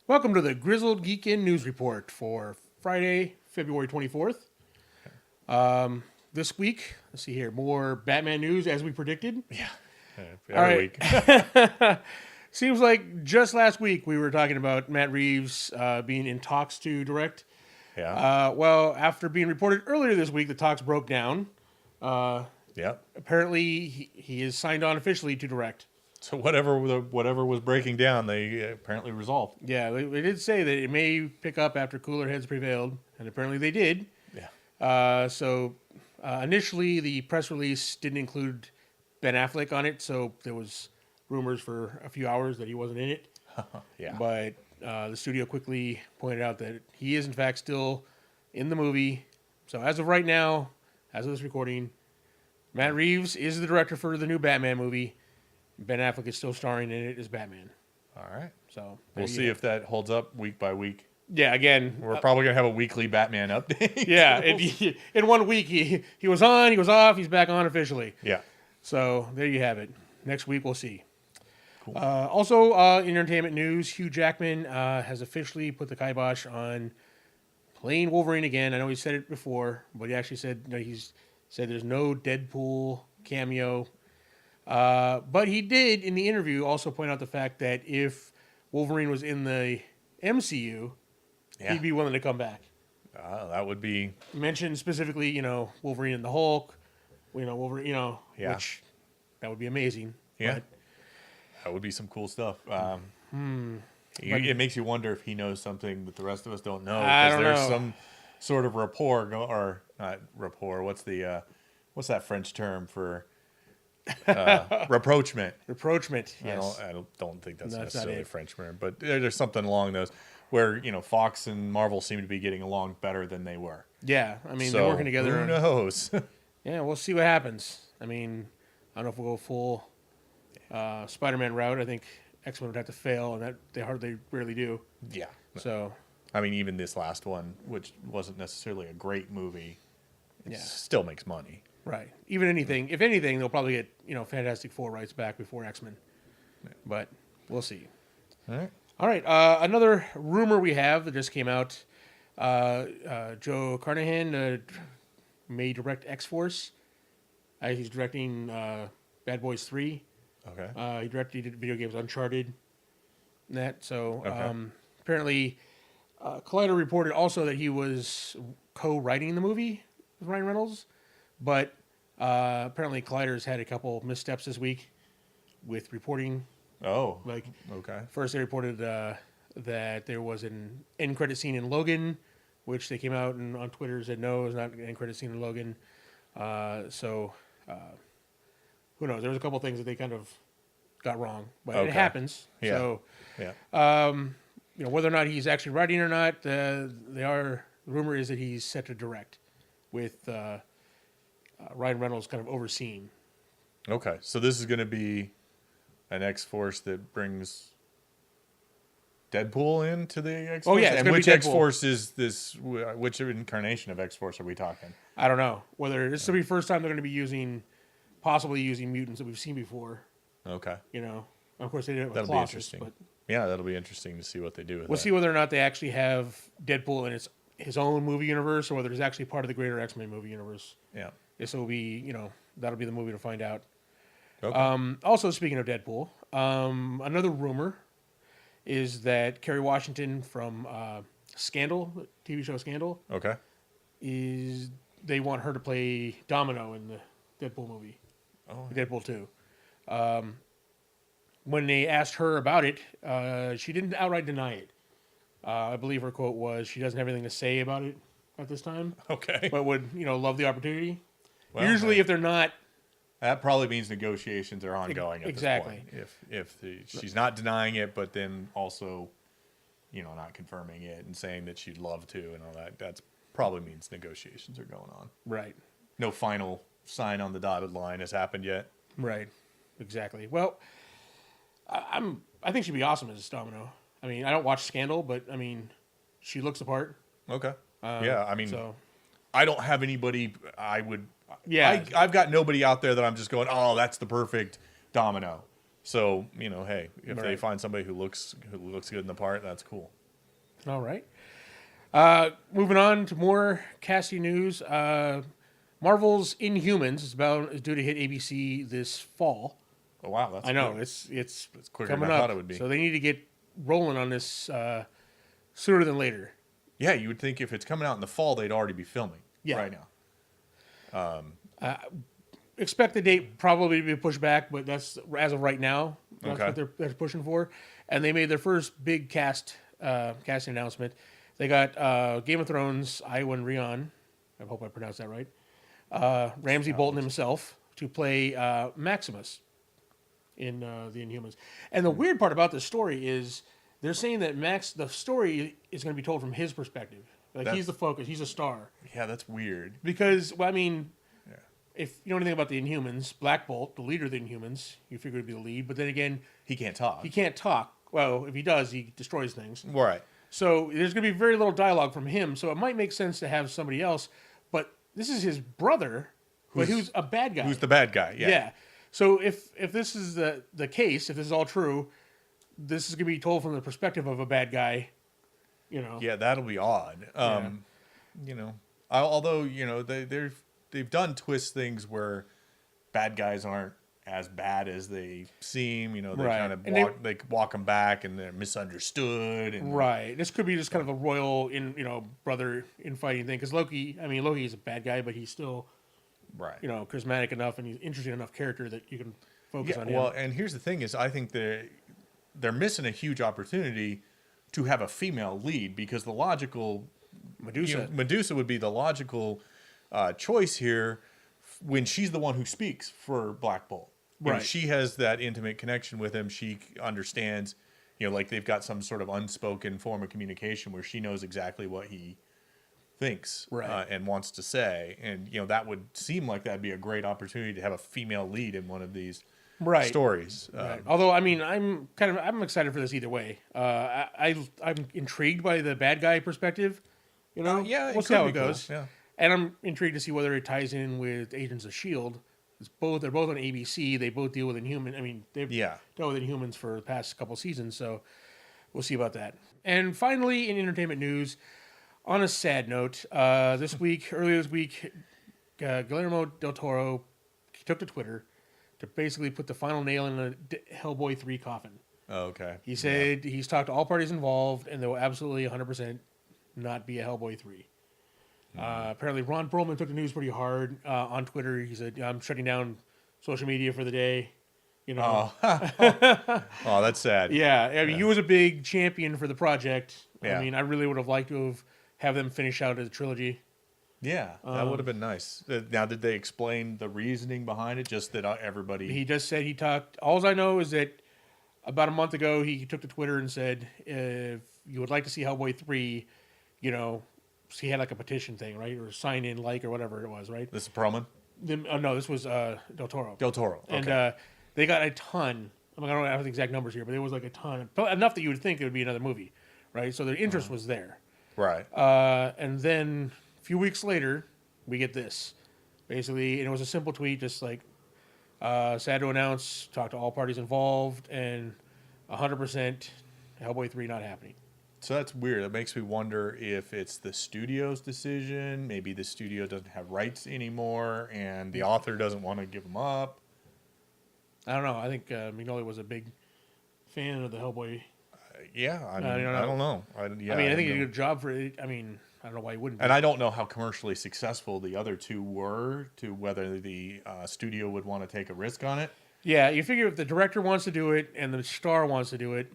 Welcome to the Grizzled Geek News Report for Friday, February 24th. This week, let's see here, more Batman news as we predicted. Yeah. Every week. Seems like just last week we were talking about Matt Reeves being in talks to direct. Yeah. Well, after being reported earlier this week, the talks broke down. Apparently, he is signed on officially to direct. So whatever was breaking down, they apparently resolved. Yeah, they did say that it may pick up after cooler heads prevailed, and apparently they did. Yeah. Initially, the press release didn't include Ben Affleck on it, so there was rumors for a few hours that he wasn't in it. Yeah. But the studio quickly pointed out that he is, in fact, still in the movie. So as of right now, as of this recording, Matt Reeves is the director for the new Batman movie. Ben Affleck is still starring in it as Batman. All right. So We'll see if that holds up week by week. Yeah, again, We're probably going to have a weekly Batman update. Yeah, in 1 week he was on, he was off, he's back on officially. Yeah. So there you have it. Next week we'll see. Cool. Also, in entertainment news, Hugh Jackman has officially put the kibosh on playing Wolverine again. I know he said it before, but he actually said he's said there's no Deadpool cameo. But he did, in the interview, also point out the fact that if Wolverine was in the MCU, he'd be willing to come back. That would be... He mentioned specifically, Wolverine and the Hulk, Wolverine, which that would be amazing. Yeah. But, that would be some cool stuff. It makes you wonder if he knows something that the rest of us don't know. I don't there's know. some sort of rapport, or not rapport, what's that French term for... rapprochement. Rapprochement, yes. I don't think that's No, necessarily a French term, but there's something along those where Fox and Marvel seem to be getting along better than they were. Yeah, I mean, they're working together. Who knows? Yeah, we'll see what happens. I mean, I don't know if we'll go full Spider-Man route. I think X-Men would have to fail, and that they rarely do. Yeah. So, I mean, even this last one, which wasn't necessarily a great movie, it Yeah. still makes money. right. If anything, they'll probably get Fantastic Four rights back before X-Men. But we'll see. All right. Another rumor we have that just came out: Joe Carnahan may direct X-Force. He's directing Bad Boys 3. Okay. He did video games Uncharted. And that so Okay. apparently, Collider reported also that he was co-writing the movie with Ryan Reynolds, but apparently Collider's had a couple missteps this week with reporting. Oh. Okay. First, they reported that there was an end credit scene in Logan, which they came out and on Twitter said no, it's not an end credit scene in Logan. Who knows? There was a couple things that they kind of got wrong, but it happens. Yeah. So, Yeah. whether or not he's actually writing or not, the rumor is that he's set to direct with Ryan Reynolds kind of overseeing. Okay. So this is going to be an X-Force that brings Deadpool into the X-Force? Oh, yeah, it's And gonna be which Deadpool. X-Force is this? Which incarnation of X-Force are we talking? I don't know whether this will be the first time they're going to be possibly using mutants that we've seen before. Okay. Of course they did it with That'll be Colossus, interesting. but Yeah, that'll be interesting to see what they do with we'll that. see whether or not they actually have Deadpool in his own movie universe, or whether it's actually part of the greater X-Men movie universe. Yeah. This will be, that'll be the movie to find out. Okay. Also, speaking of Deadpool, another rumor is that Kerry Washington from Scandal, the TV show Scandal, Okay. they want her to play Domino in the Deadpool movie, Deadpool 2. When they asked her about it, she didn't outright deny it. I believe her quote was, "She doesn't have anything to say about it at this time, Okay. but would love the opportunity." Well, Usually, if they're not, that probably means negotiations are ongoing at Exactly. this point. If she's not denying it, but then also, not confirming it and saying that she'd love to and all that, that's probably means negotiations are going on. right, No final sign on the dotted line has happened yet. right, exactly. Well, I think she'd be awesome as Domino. I mean, I don't watch Scandal, but I mean, she looks the part. Okay. Yeah, I mean, So I don't have anybody I would... Yeah. I've got nobody out there that I'm just going, oh, that's the perfect Domino. So, hey, if they Right. find somebody who looks good in the part, that's cool. All right. Moving on to more casting news. Marvel's Inhumans is due to hit ABC this fall. Oh wow, that's I know quick. it's quicker coming than I up. thought it would be. So they need to get rolling on this sooner than later. Yeah, you would think if it's coming out in the fall, they'd already be filming Yeah. right now. Expect the date probably to be pushed back, but that's as of right now. That's Okay. what they're pushing for. And they made their first big casting announcement. They got Game of Thrones, Iwan Rheon. I hope I pronounced that right. Ramsay Bolton himself to play Maximus in the Inhumans. And the weird part about this story is they're saying that the story is going to be told from his perspective. Like he's the focus. He's a star. Yeah, that's weird. Because, well, I mean, if you know anything about the Inhumans, Black Bolt, the leader of the Inhumans, you figure would be the lead. But then again, He can't talk. he can't talk. Well, if he does, he destroys things. Right. So there's going to be very little dialogue from him. So it might make sense to have somebody else. But this is his brother, who's a bad guy. Who's the bad guy? Yeah. Yeah. So if this is the case, if this is all true, this is going to be told from the perspective of a bad guy. You know. Yeah, that'll be odd. You know, although you know they've done twist things where bad guys aren't as bad as they seem. You know, they Right. kind of And they walk them back and they're misunderstood. And Right. This could be just kind of a royal brother infighting thing. Because Loki is a bad guy, but he's still right. charismatic enough and he's interesting enough character that you can focus Yeah. on him. Well, and here's the thing: is I think they're missing a huge opportunity to have a female lead because the logical Medusa would be the logical choice here when she's the one who speaks for Black Bolt. You know, Right. she has that intimate connection with him. She understands, like they've got some sort of unspoken form of communication where she knows exactly what he thinks Right. And wants to say. And, that would seem like that'd be a great opportunity to have a female lead in one of these stories. Right. Although, I mean, I'm excited for this either way. I'm intrigued by the bad guy perspective. Yeah, we'll see how it cool. goes. Yeah. And I'm intrigued to see whether it ties in with Agents of Shield. They're both on ABC. They both deal with Inhuman. I mean, they've dealt with Inhumans for the past couple seasons, so we'll see about that. And finally, in entertainment news, on a sad note, earlier this week, Guillermo del Toro took to Twitter to basically put the final nail in the Hellboy 3 coffin. Oh, okay. He said he's talked to all parties involved, and there will absolutely 100% not be a Hellboy 3. Apparently, Ron Perlman took the news pretty hard on Twitter. He said, "I'm shutting down social media for the day." Oh, that's sad. Yeah, I mean, he was a big champion for the project. Yeah. I mean, I really would have liked to have them finish out the trilogy. Yeah, that would have been nice. Now, did they explain the reasoning behind it? Just that everybody... He just said he talked. All I know is that about a month ago, he took to Twitter and said, if you would like to see Hellboy 3, he had like a petition thing, right? Or sign in, or whatever it was, right? This is Perlman? No, this was Del Toro. Del Toro, okay. And they got a ton. I don't have the exact numbers here, but it was like a ton. Enough that you would think it would be another movie, right? So their interest was there. Right. And then a few weeks later, we get this. Basically, and it was a simple tweet, just like, sad to announce, talk to all parties involved, and 100% Hellboy 3 not happening. So that's weird. It makes me wonder if it's the studio's decision. Maybe the studio doesn't have rights anymore, and the author doesn't want to give them up. I don't know. I think Mignola was a big fan of the Hellboy. I don't know. I think he did a good job for it. I mean, I don't know why he wouldn't. And I don't know how commercially successful the other two were, to whether the studio would want to take a risk on it. Yeah, you figure if the director wants to do it and the star wants to do it,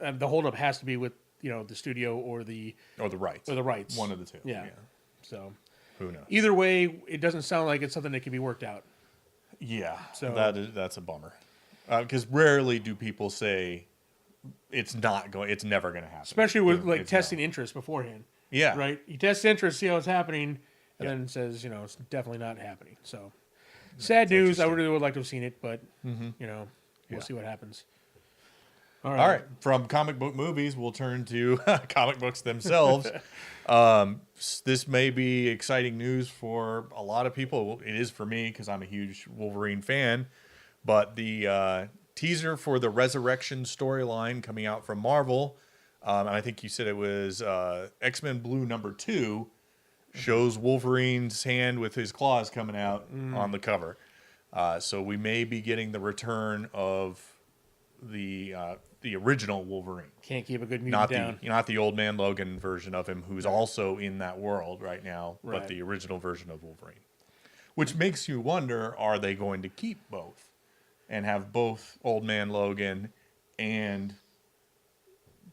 the holdup has to be with the studio or the rights. One of the two. Yeah. So who knows? Either way, it doesn't sound like it's something that can be worked out. Yeah. So that's a bummer. Because rarely do people say it's never going to happen. Especially with testing interest beforehand. Yeah. Right? You test interest, see how it's happening, and then says, it's definitely not happening. So sad news. I really would like to have seen it, but we'll see what happens. All right. From comic book movies, we'll turn to comic books themselves. This may be exciting news for a lot of people. It is for me because I'm a huge Wolverine fan. But the teaser for the Resurrection storyline coming out from Marvel And I think you said it was X-Men Blue #2 shows Wolverine's hand with his claws coming out on the cover. So we may be getting the return of the original Wolverine. Can't keep a good mutant down. Not the Old Man Logan version of him, who's also in that world right now, but the original version of Wolverine. Which makes you wonder, are they going to keep both? And have both Old Man Logan and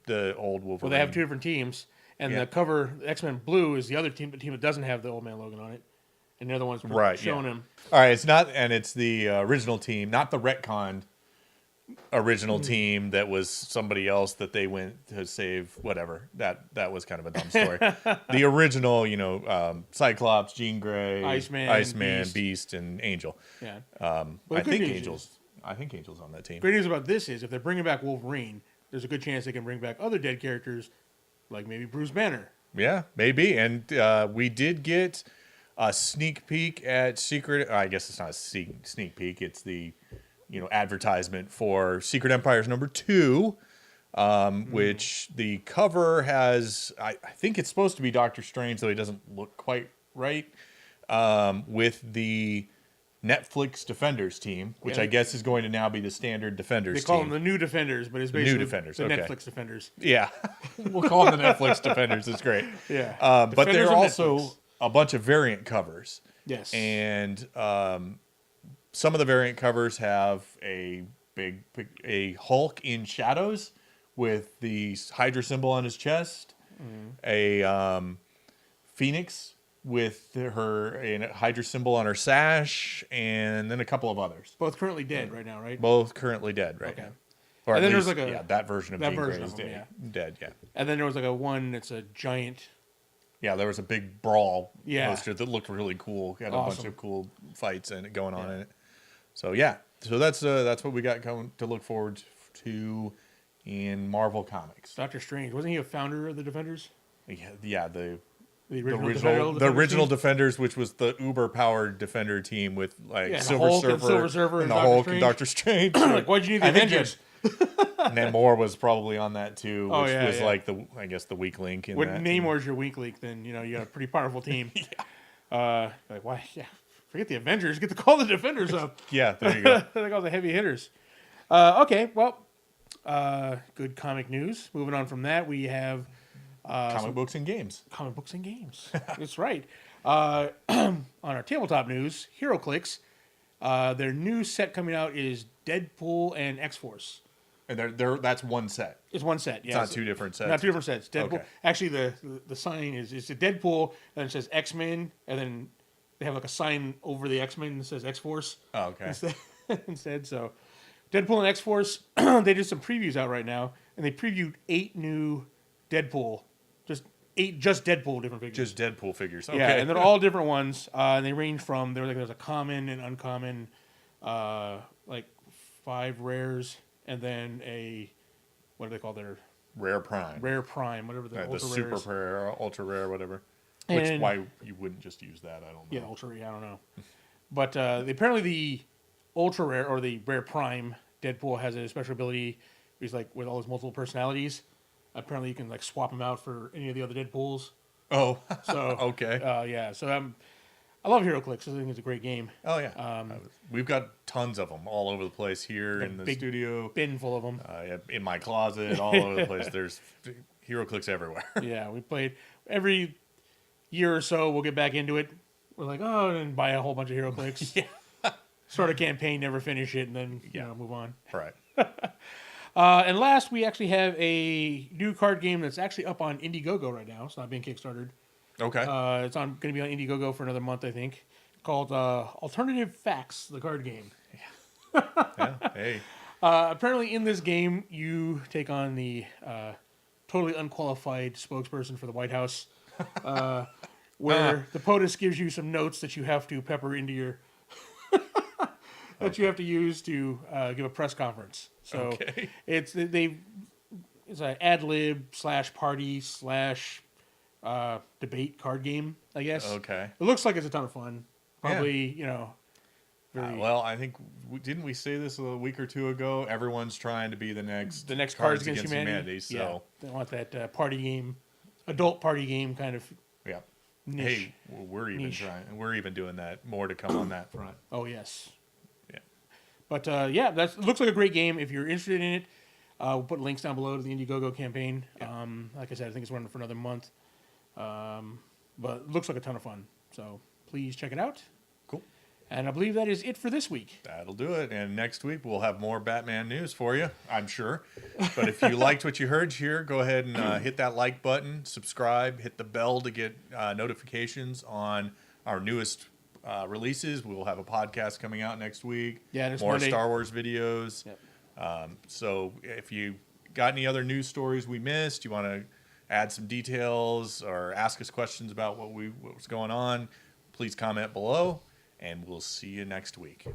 the old Wolverine? Well, they have two different teams. And the cover, X-Men Blue, is the other team, the team that doesn't have the Old Man Logan on it. And they're the ones showing him. All right, it's the original team, not the retconned original team that was somebody else that they went to save, whatever. That was kind of a dumb story. The original, Cyclops, Jean Grey, Iceman, Beast, and Angel. Yeah. I think Angel's on that team. Great news about this is if they're bringing back Wolverine, there's a good chance they can bring back other dead characters, like maybe Bruce Banner. Yeah, maybe. And we did get a sneak peek at Secret. I guess it's not a sneak peek. It's the advertisement for Secret Empires #2, which the cover has. I think it's supposed to be Doctor Strange, though he doesn't look quite right. With the Netflix Defenders team, which I guess is going to now be the standard Defenders team. They call them the New Defenders, but it's basically New Defenders, the Netflix Defenders. Yeah, we'll call them the Netflix Defenders. It's great. Yeah, but there are also Netflix. A bunch of variant covers. Yes, and some of the variant covers have a Hulk in shadows with the Hydra symbol on his chest, a Phoenix with a Hydra symbol on her sash, and then a couple of others. Both currently dead right now, right? Both currently dead right now. Or and at then least, there's like that version of Jean Grey is dead. Yeah. And then there was like a one that's a giant. Yeah, there was a big brawl poster that looked really cool. Had a bunch of cool fights going on in it. So that's what we got coming to look forward to in Marvel Comics. Doctor Strange, wasn't he a founder of the Defenders? Yeah, the original Defenders, which was the uber powered Defender team with Silver Surfer and the Hulk and Doctor Strange. Like, why'd you need the Avengers? Namor was probably on that too, which was like the weak link in when that. Namor's your weak link, then you got a pretty powerful team. Like why? Yeah, forget the Avengers. Get to call the Defenders up. Yeah, there you go. Like all the heavy hitters. Okay, well, good comic news. Moving on from that, we have comic books and games. Comic books and games. That's right. On our tabletop news, Heroclix, their new set coming out is Deadpool and X-Force. And that's one set. It's one set. Yeah, it's not two different sets. Not two different sets. Deadpool. Okay. Actually, the sign is it's a Deadpool, and it says X-Men, and then they have like a sign over the X-Men that says X-Force. Oh, okay. Instead, so Deadpool and X-Force, they did some previews out right now, and they previewed 8 new Deadpool, just Deadpool different figures. Just Deadpool figures. Okay. Yeah, and they're all different ones, and they range from there's a common and uncommon, like 5 rares. And then what do they call their rare prime, whatever the ultra super rares. rare, ultra rare, whatever. Why you wouldn't just use that? I don't know. Yeah, ultra rare. I don't know. But apparently the ultra rare or the rare prime Deadpool has a special ability. He's like with all his multiple personalities. Apparently you can like swap him out for any of the other Deadpools. Oh, so okay. Yeah. So I love HeroClix. I think it's a great game. Oh yeah, we've got tons of them all over the place here in the studio. Bin full of them. In my closet, all over the place. There's HeroClix everywhere. Yeah, we played every year or so. We'll get back into it. We're like, and buy a whole bunch of HeroClix. Yeah. Start a campaign, never finish it, and then move on. Right. And last, we actually have a new card game that's actually up on Indiegogo right now. It's not being Kickstarted. Okay. It's going to be on Indiegogo for another month, I think. Called Alternative Facts, the card game. Yeah. Hey. Apparently, in this game, you take on the totally unqualified spokesperson for the White House, where the POTUS gives you some notes that you have to pepper into your that you have to use to give a press conference. So it's an ad lib / party / debate card game, I guess. Okay. It looks like it's a ton of fun. Probably, Well, I think didn't we say this a week or two ago? Everyone's trying to be the next Cards Against Humanity. So yeah, they want that party game, adult party game kind of. yeah. Niche. Hey, we're even trying. We're even doing that. More to come on that front. Oh yes. Yeah. But that looks like a great game. If you're interested in it, we'll put links down below to the Indiegogo campaign. Yeah. Like I said, I think it's running for another month. But it looks like a ton of fun. So please check it out. Cool. And I believe that is it for this week. That'll do it. And next week we'll have more Batman news for you, I'm sure. But if you liked what you heard here, go ahead and hit that like button, subscribe, hit the bell to get notifications on our newest releases. We'll have a podcast coming out next week. Yeah, more Monday. Star Wars videos. Yep. So if you got any other news stories we missed, you want to add some details or ask us questions about what was going on, please comment below, and we'll see you next week.